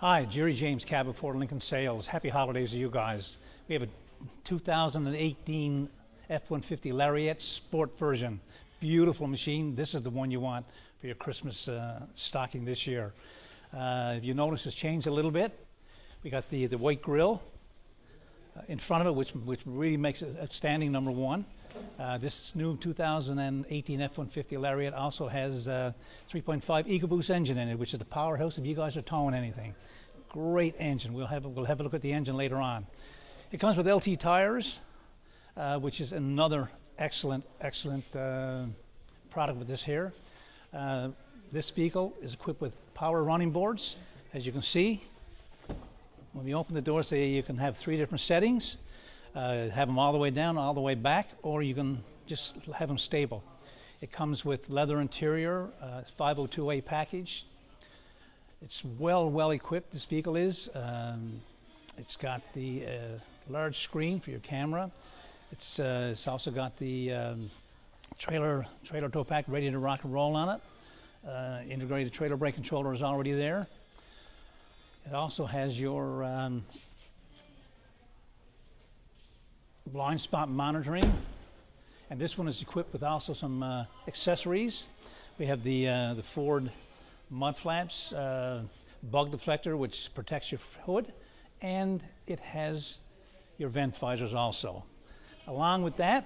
Hi, Jerry James, Cabin Ford Lincoln Sales. Happy holidays to you guys. We have a 2018 F-150 Lariat Sport version. Beautiful machine. This is the one you want for your Christmas stocking this year. If you notice, it's changed a little bit. We got the white grille in front of it, which really makes it outstanding, number one. This new 2018 F-150 Lariat also has 3.5 EcoBoost engine in it, which is the powerhouse if you guys are towing anything. Great engine. We'll have a look at the engine later on. It comes with LT tires, which is another excellent product with this here. This vehicle is equipped with power running boards. As you can see, when we open the doors, you can have 3 different settings. Have them all the way down, all the way back, or you can just have them stable. It comes with leather interior, 502A package. It's well equipped, this vehicle is. It's got the large screen for your camera. It's also got the trailer tow pack ready to rock and roll on it. Integrated trailer brake controller is already there. It also has your blind spot monitoring, and this one is equipped with also some accessories. We have the Ford mud flaps, bug deflector, which protects your hood, and it has your vent visors also. Along with that,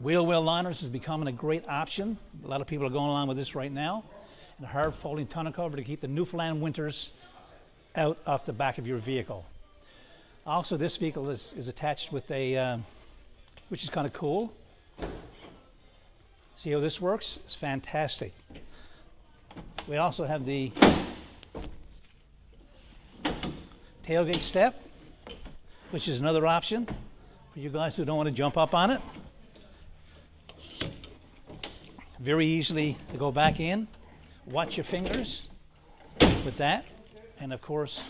wheel well liners is becoming a great option. A lot of people are going along with this right now, and a hard folding tonneau cover to keep the Newfoundland winters out off the back of your vehicle. Also, this vehicle is attached with a, which is kind of cool. See how this works? It's fantastic. We also have the tailgate step, which is another option for you guys who don't want to jump up on it. Very easily to go back in. Watch your fingers with that. And of course,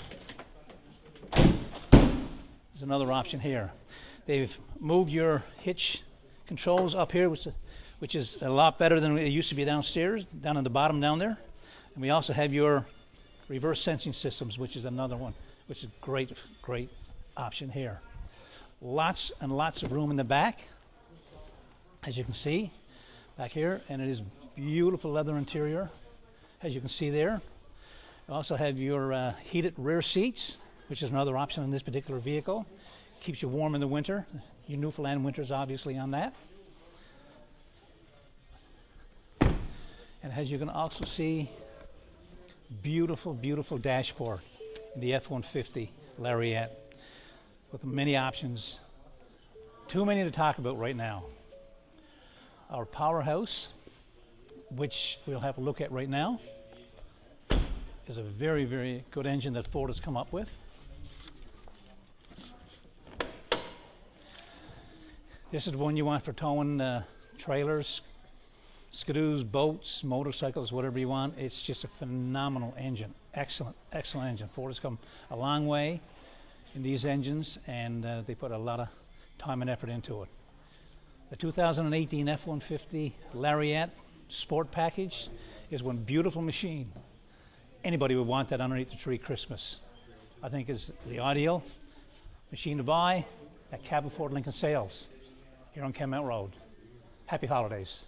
there's another option here. They've moved your hitch controls up here, which is a lot better than it used to be downstairs, down at the bottom down there. And we also have your reverse sensing systems, which is another one, which is great option here. Lots and lots of room in the back, as you can see back here, and it is beautiful leather interior, as you can see there. You also have your heated rear seats, which is another option in this particular vehicle. Keeps you warm in the winter. Your Newfoundland winters obviously on that. And as you can also see, beautiful dashboard in the F-150 Lariat with many options. Too many to talk about right now. Our powerhouse, which we'll have a look at right now, is a very good engine that Ford has come up with. This is the one you want for towing trailers, skidoos, boats, motorcycles, whatever you want. It's just a phenomenal engine. Excellent engine. Ford has come a long way in these engines, and they put a lot of time and effort into it. The 2018 F-150 Lariat Sport package is one beautiful machine. Anybody would want that underneath the tree Christmas. I think is the ideal machine to buy at Cabin Ford Lincoln Sales here on Kenmount Road. Happy holidays.